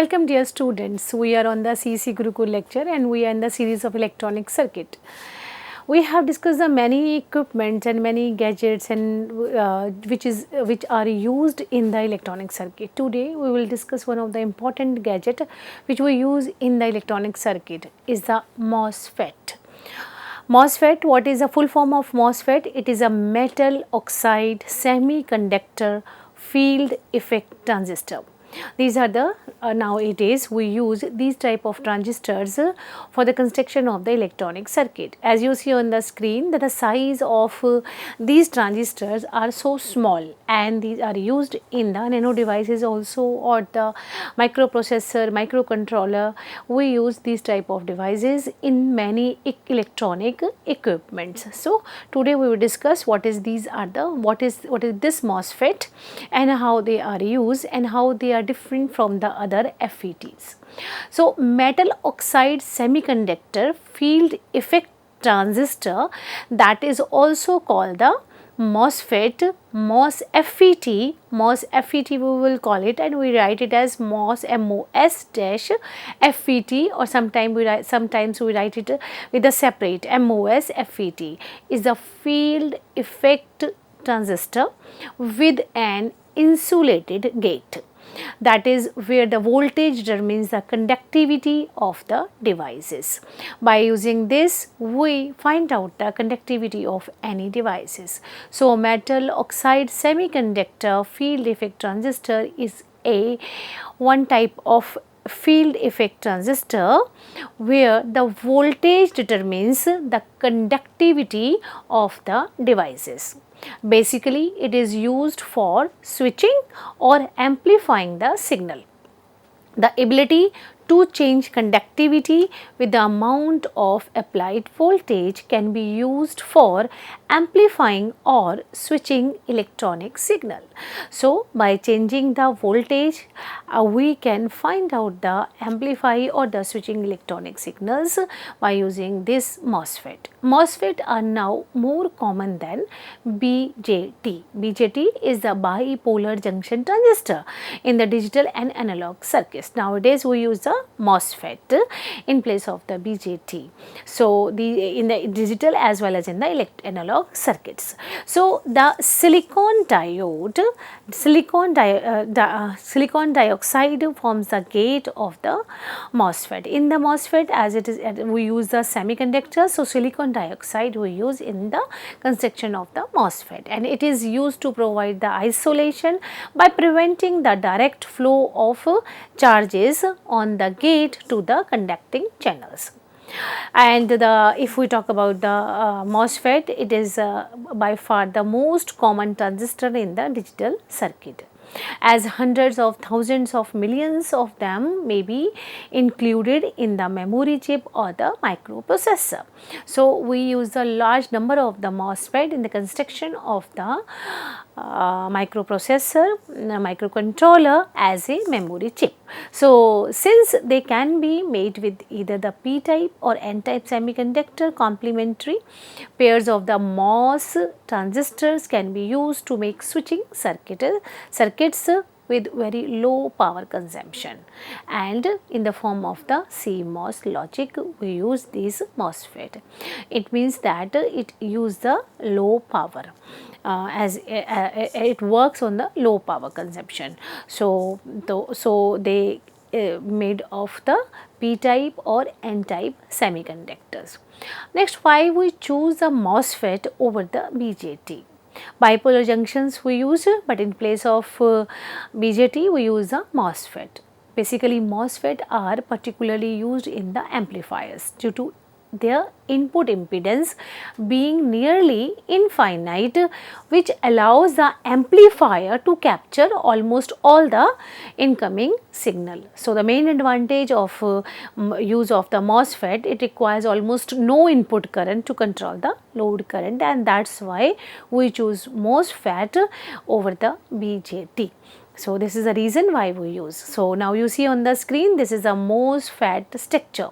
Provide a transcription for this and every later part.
Welcome dear students, we are on the CEC Gurukul lecture and we are in the series of electronic circuit. We have discussed the many equipments and many gadgets and which are used in the electronic circuit. Today we will discuss one of the important gadget which we use in the electronic circuit is the MOSFET. MOSFET, what is the full form of MOSFET? It is a metal oxide semiconductor field effect transistor. These are the nowadays we use these type of transistors for the construction of the electronic circuit. As you see on the screen that the size of these transistors are so small and these are used in the nano devices also or the microprocessor, microcontroller. We use these type of devices in many electronic equipments. So today we will discuss what is this MOSFET and how they are used and how they are different from the other FETs. So metal oxide semiconductor field effect transistor, that is also called the MOSFET, MOSFET we will call it, and we write it as MOS-FET, or sometimes we write it with a separate MOSFET, is the field effect transistor with an insulated gate. That is where the voltage determines the conductivity of the devices. By using this, we find out the conductivity of any devices. So, metal oxide semiconductor field effect transistor is one type of field effect transistor where the voltage determines the conductivity of the devices. Basically, it is used for switching or amplifying the signal. The ability to change conductivity with the amount of applied voltage can be used for amplifying or switching electronic signal. So, by changing the voltage, we can find out the amplify or the switching electronic signals by using this MOSFET. MOSFET are now more common than BJT. BJT is the bipolar junction transistor in the digital and analog circuits. Nowadays, we use the MOSFET in place of the BJT. So, in the digital as well as in the analog circuits. So, the silicon dioxide forms the gate of the MOSFET. In the MOSFET, as it is, we use the semiconductor. So, silicon dioxide we use in the construction of the MOSFET, and it is used to provide the isolation by preventing the direct flow of charges on the gate to the conducting channels. And if we talk about the MOSFET, it is by far the most common transistor in the digital circuit, as hundreds of thousands of millions of them may be included in the memory chip or the microprocessor. So, we use a large number of the MOSFET in the construction of the microprocessor, microcontroller as a memory chip. So, since they can be made with either the p-type or n-type semiconductor, complementary pairs of the MOS transistors can be used to make switching circuits with very low power consumption, and in the form of the CMOS logic we use this MOSFET. It means that it uses the low power as it works on the low power consumption. So they made of the p-type or n-type semiconductors. Next, why we choose the MOSFET over the BJT? Bipolar junctions we use, but in place of BJT we use a MOSFET. Basically, MOSFET are particularly used in the amplifiers due to their input impedance being nearly infinite, which allows the amplifier to capture almost all the incoming signal. So, the main advantage of use of the MOSFET, it requires almost no input current to control the load current, and that is why we choose MOSFET over the BJT. So, this is the reason why we use. So, now you see on the screen, this is a MOSFET structure.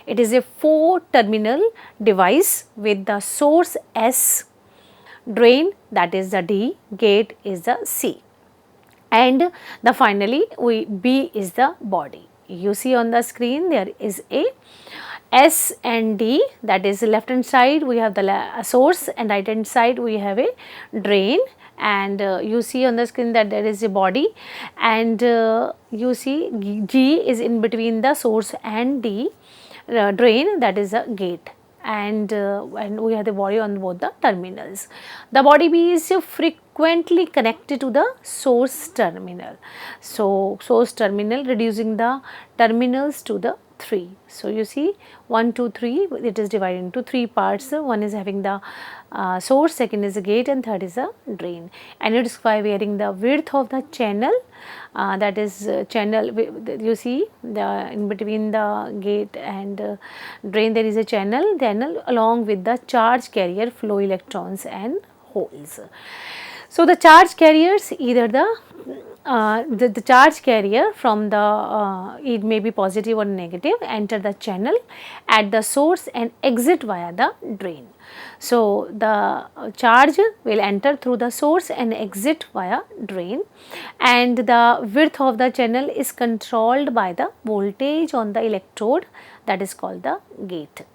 It is a 4-terminal device with the source S, drain that is the D, gate is the C. and the finally B is the body. You see on the screen there is a S and D, that is left hand side we have the source and right hand side we have a drain, and you see on the screen that there is a body, and you see G is in between the source and D, drain, that is a gate, and we have the body on both the terminals. The body B is frequently connected to the source terminal. So, source terminal reducing the terminals to the 3. So, you see 1, 2, 3, it is divided into 3 parts. One is having the source, second is a gate, and third is a drain. And it is by varying the width of the channel, that is channel, you see the in between the gate and drain there is a channel, then along with the charge carrier flow electrons and holes. So, the charge carriers, either the charge carrier from the it may be positive or negative, enter the channel at the source and exit via the drain. So, the charge will enter through the source and exit via drain, and the width of the channel is controlled by the voltage on the electrode, that is called the gate,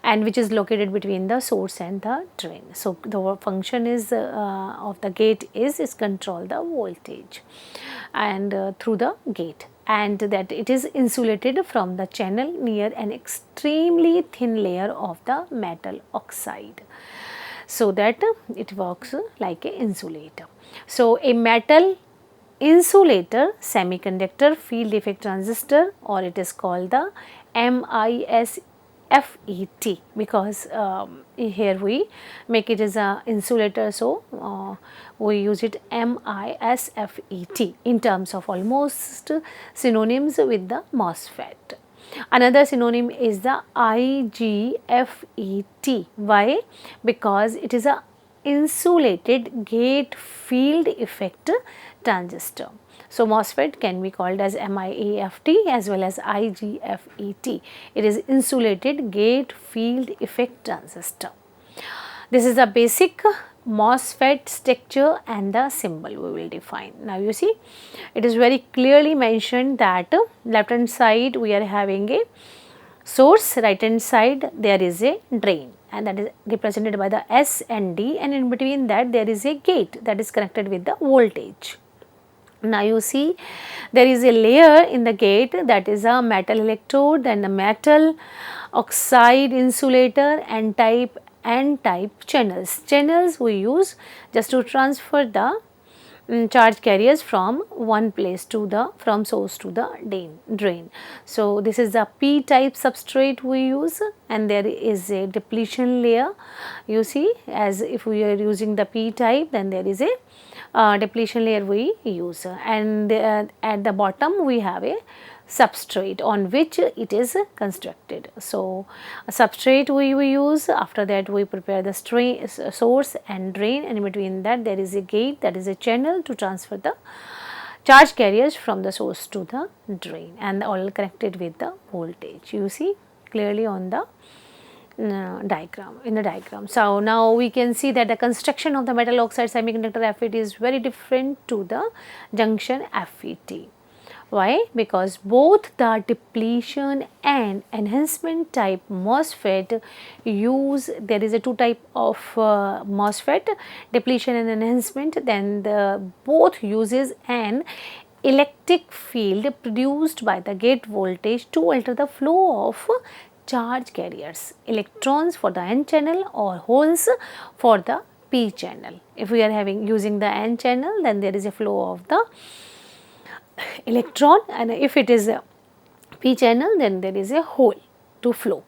and which is located between the source and the drain. So, the function is of the gate is control the voltage and through the gate, and that it is insulated from the channel near an extremely thin layer of the metal oxide, so that it works like a insulator. So, a metal insulator semiconductor field effect transistor, or it is called the MOSFET, because here we make it as a insulator, so we use it MOSFET in terms of almost synonyms with the MOSFET. Another synonym is the IGFET. Why? Because it is a insulated gate field effect transistor. So, MOSFET can be called as MIAFT as well as IGFET. It is insulated gate field effect transistor. This is the basic MOSFET structure and the symbol we will define. Now, you see it is very clearly mentioned that left hand side we are having a source, right hand side there is a drain, and that is represented by the S and D, and in between that there is a gate that is connected with the voltage. Now, you see there is a layer in the gate, that is a metal electrode and a metal oxide insulator and type channels. Channels we use just to transfer the charge carriers from one place to the source to the drain. So, this is the P type substrate we use, and there is a depletion layer. You see, as if we are using the P type, then there is a depletion layer we use, and at the bottom we have a substrate on which it is constructed. So, a substrate we use, after that we prepare the source and drain, and in between that there is a gate, that is a channel to transfer the charge carriers from the source to the drain, and all connected with the voltage. You see clearly on the diagram. So, now we can see that the construction of the metal oxide semiconductor FET is very different to the junction FET. Why? Because both the depletion and enhancement type MOSFET use, there is a two type of MOSFET, depletion and enhancement, then the both uses an electric field produced by the gate voltage to alter the flow of charge carriers, electrons for the N channel or holes for the P channel. If we are using the N channel, then there is a flow of the electron, and if it is a P channel, then there is a hole to flow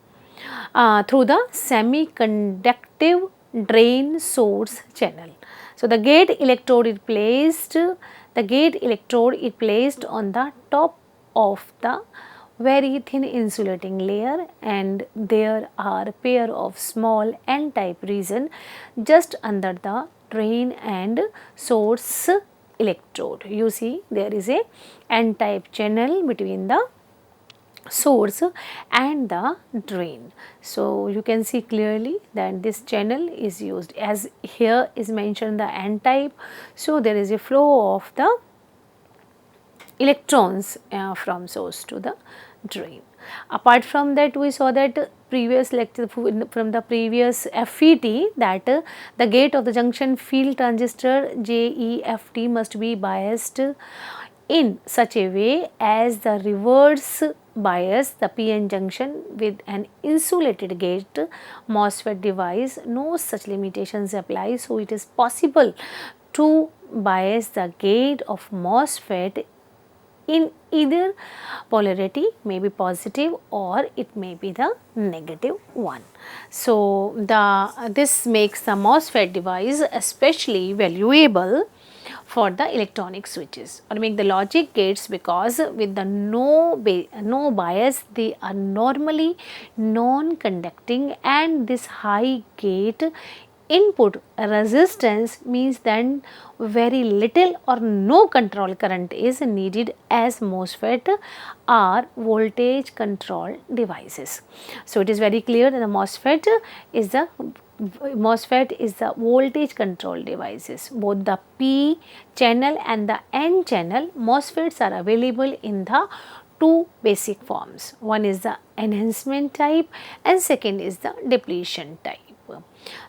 through the semiconductive drain source channel. So, the gate electrode is placed on the top of the very thin insulating layer, and there are a pair of small N type region just under the drain and source electrode. You see there is a N type channel between the source and the drain. So, you can see clearly that this channel is used, as here is mentioned the N type. So, there is a flow of the electrons from source to the drain. Apart from that, we saw that previous lecture from the previous FET that the gate of the junction field transistor JEFT must be biased in such a way as the reverse bias the PN junction with an insulated gate MOSFET device. No such limitations apply. So, it is possible to bias the gate of MOSFET in either polarity, may be positive or it may be the negative one. So, this makes the MOSFET device especially valuable for the electronic switches or make the logic gates, because with the no bias they are normally non-conducting, and this high gate input resistance means then very little or no control current is needed, as MOSFET are voltage control devices. So, it is very clear that the MOSFET is the voltage control devices. Both the P channel and the N channel MOSFETs are available in the two basic forms. One is the enhancement type and second is the depletion type.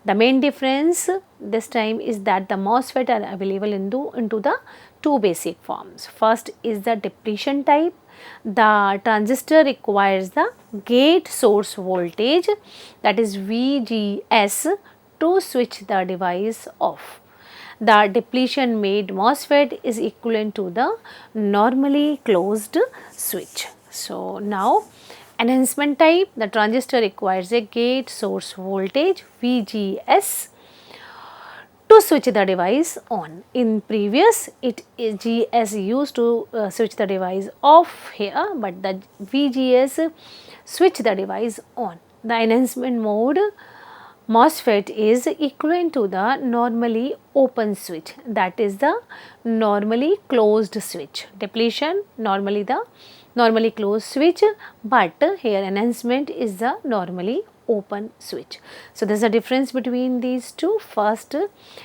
The main difference this time is that the MOSFET are available into the two basic forms. First is the depletion type. The transistor requires the gate source voltage, that is VGS, to switch the device off. The depletion made MOSFET is equivalent to the normally closed switch. So, now enhancement type, the transistor requires a gate source voltage VGS to switch the device on. In previous, it is GS used to switch the device off here, but the VGS switch the device on. The enhancement mode MOSFET is equivalent to the normally open switch, that is the normally closed switch. Depletion normally the normally closed switch, but here enhancement is the normally open switch. So, there is a difference between these two. First,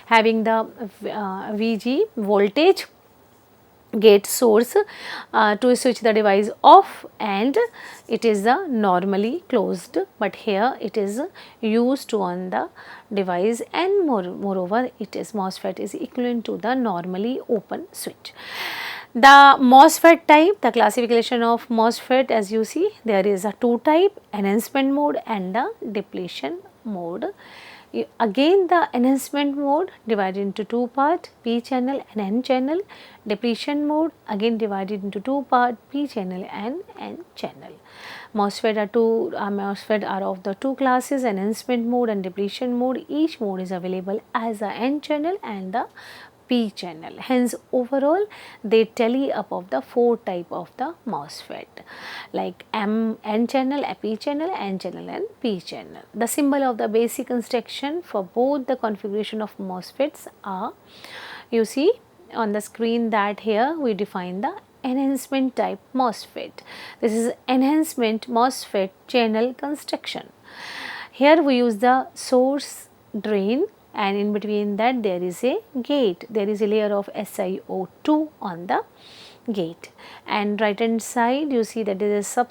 having the VG voltage gate source to switch the device off, and it is the normally closed, but here it is used to on the device, and moreover it is MOSFET is equivalent to the normally open switch. The MOSFET type, the classification of MOSFET, as you see there is a two type, enhancement mode and the depletion mode. Again the enhancement mode divided into two parts, P channel and N channel. Depletion mode again divided into two parts, P channel and N channel. MOSFET are of the two classes, enhancement mode and depletion mode. Each mode is available as a N channel and the P channel. Hence, overall they tally up of the four type of the MOSFET, like N channel, P channel, N channel and P channel. The symbol of the basic instruction for both the configuration of MOSFETs are, you see on the screen, that here we define the enhancement type MOSFET. This is enhancement MOSFET channel construction. Here we use the source drain, and in between that there is a gate, there is a layer of SiO2 on the gate, and right hand side you see that there is a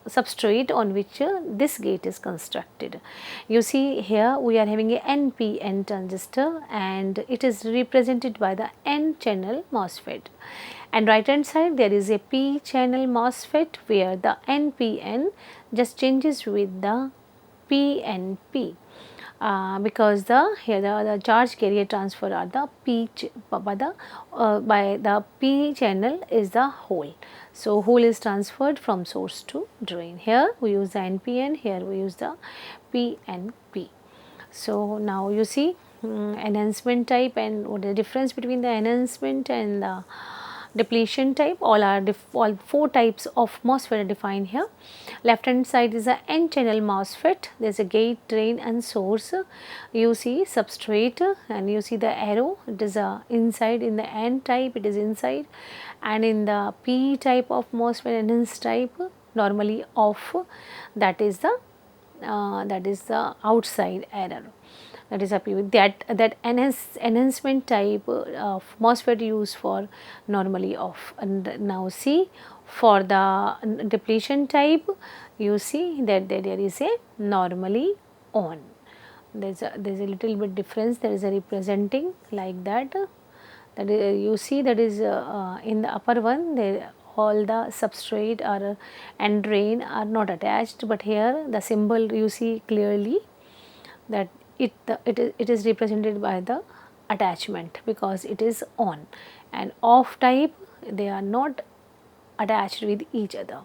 substrate on which this gate is constructed. You see here we are having a NPN transistor and it is represented by the N channel MOSFET, and right hand side there is a P channel MOSFET where the NPN just changes with the PNP. Because here the charge carrier transfer are the by the P channel is the hole. So, hole is transferred from source to drain. Here we use the NPN, here we use the PNP. So, now you see enhancement type and what the difference between the enhancement and the depletion type. All four types of MOSFET are defined here. Left hand side is a N channel MOSFET. There is a gate, drain and source. You see substrate and you see the arrow. It is inside. In the N type it is inside, and in the P type of MOSFET, enhanced type, normally off, that is the outside arrow. that is a P. That enhancement type of MOSFET used for normally off. And now see, for the depletion type, you see that there is a normally on. There's a little bit difference. There is a representing like that. That is, you see, that is in the upper one, there all the substrate are and drain are not attached, but here the symbol you see clearly that it is represented by the attachment because it is on, and off type they are not attached with each other.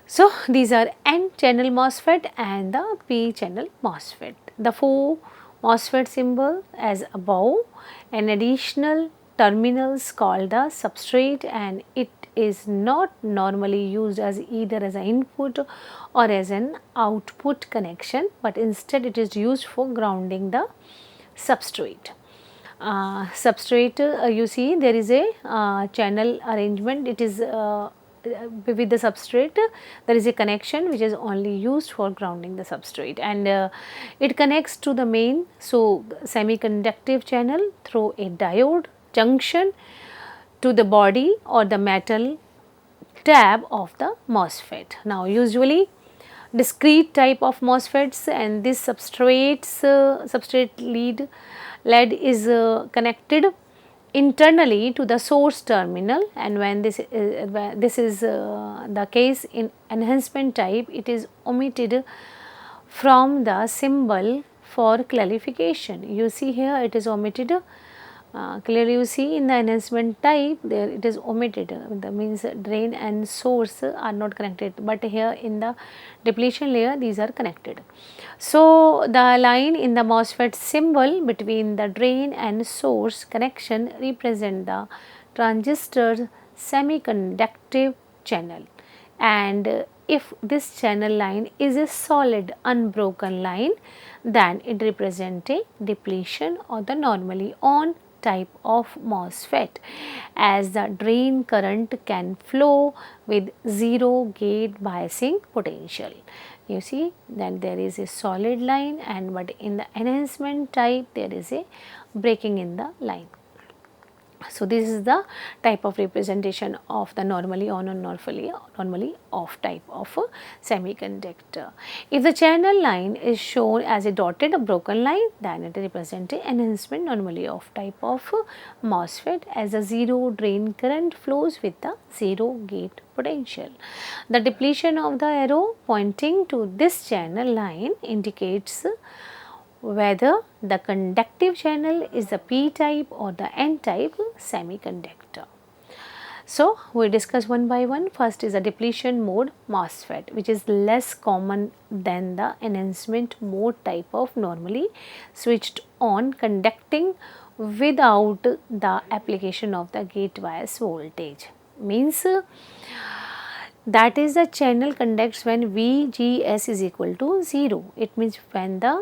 So these are N channel MOSFET and the P channel MOSFET. The four MOSFET symbol as above, an additional terminals called the substrate, and it is not normally used as either as an input or as an output connection, but instead it is used for grounding the substrate. Substrate, you see there is a channel arrangement. It is with the substrate there is a connection which is only used for grounding the substrate, and it connects to the main semiconductive channel through a diode junction to the body or the metal tab of the MOSFET. Now usually discrete type of MOSFETs, and this substrate lead is connected internally to the source terminal, and when this is the case in enhancement type, it is omitted from the symbol for clarification. You see here it is omitted. Clearly you see in the enhancement type there it is omitted, that means drain and source are not connected, but here in the depletion layer these are connected. So the line in the MOSFET symbol between the drain and source connection represent the transistor semiconductive channel, and if this channel line is a solid unbroken line, then it represents a depletion or the normally on type of MOSFET, as the drain current can flow with zero gate biasing potential. You see then there is a solid line, and but in the enhancement type there is a breaking in the line. So this is the type of representation of the normally on or normally off type of a semiconductor. If the channel line is shown as a dotted broken line, then it represents an enhancement normally off type of MOSFET, as a zero drain current flows with the zero gate potential. The depletion of the arrow pointing to this channel line indicates whether the conductive channel is the P type or the N type semiconductor. So we discuss one by one. First is a depletion mode MOSFET, which is less common than the enhancement mode type of normally switched on conducting without the application of the gate bias voltage. Means that is the channel conducts when VGS is equal to 0. It means when the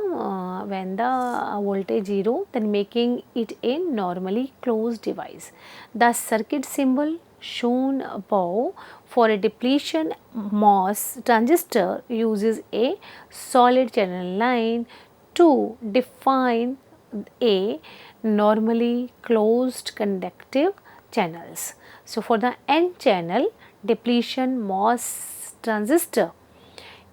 voltage 0, then making it a normally closed device. The circuit symbol shown above for a depletion MOS transistor uses a solid channel line to define a normally closed conductive channels. So for the N channel depletion MOS transistor,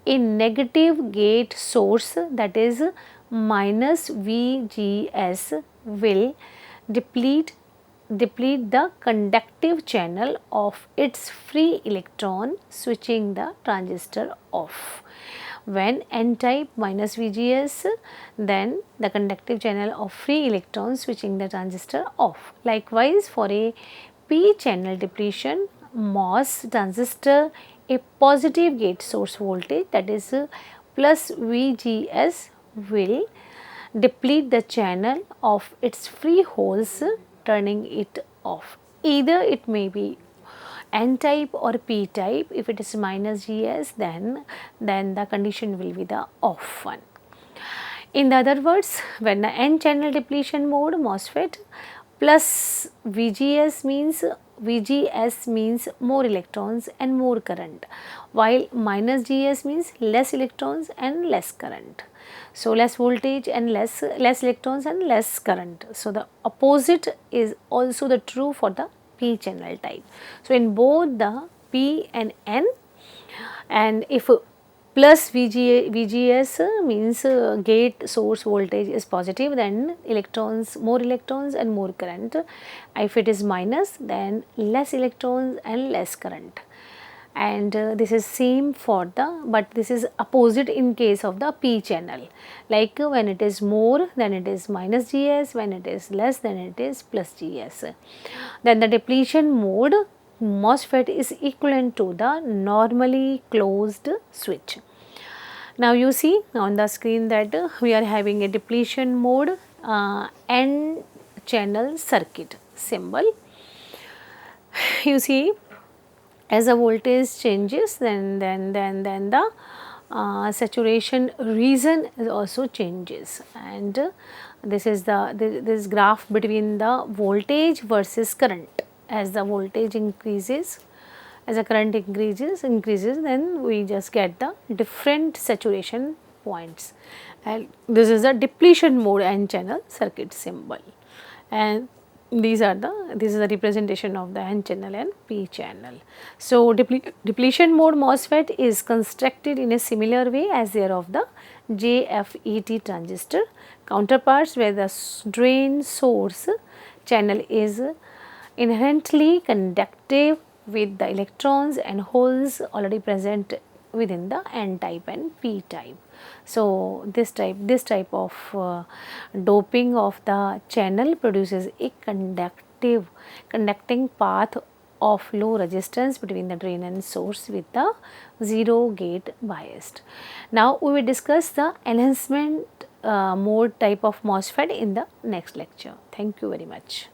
a negative gate source, that is minus VGS, will deplete the conductive channel of its free electron, switching the transistor off. When N type minus VGS, then the conductive channel of free electrons, switching the transistor off. Likewise for a P channel depletion MOS transistor, a positive gate source voltage, that is plus VGS, will deplete the channel of its free holes, turning it off. Either it may be N type or P type. If it is minus GS, then the condition will be the off one. In other words, when the N channel depletion mode MOSFET plus VGS means more electrons and more current, while minus GS means less electrons and less current. So less voltage and less electrons and less current. So the opposite is also the true for the P channel type. So in both the P and N, and if plus VGS means gate source voltage is positive, then more electrons and more current. If it is minus, then less electrons and less current. And this is same for the, but this is opposite in case of the P channel. Like when it is more, then it is minus GS, when it is less, then it is plus GS. Then the depletion mode MOSFET is equivalent to the normally closed switch. Now you see on the screen that we are having a depletion mode N channel circuit symbol. You see, as the voltage changes, then the saturation region also changes, and this is this graph between the voltage versus current. As the voltage increases, as the current increases, then we just get the different saturation points, and this is a depletion mode N channel circuit symbol, and this is the representation of the N channel and P channel. So depletion mode MOSFET is constructed in a similar way as there of the JFET transistor counterparts, where the drain source channel is inherently conductive with the electrons and holes already present within the N type and P type. So this type of doping of the channel produces a conducting path of low resistance between the drain and source with the zero gate biased. Now we will discuss the enhancement mode type of MOSFET in the next lecture. Thank you very much.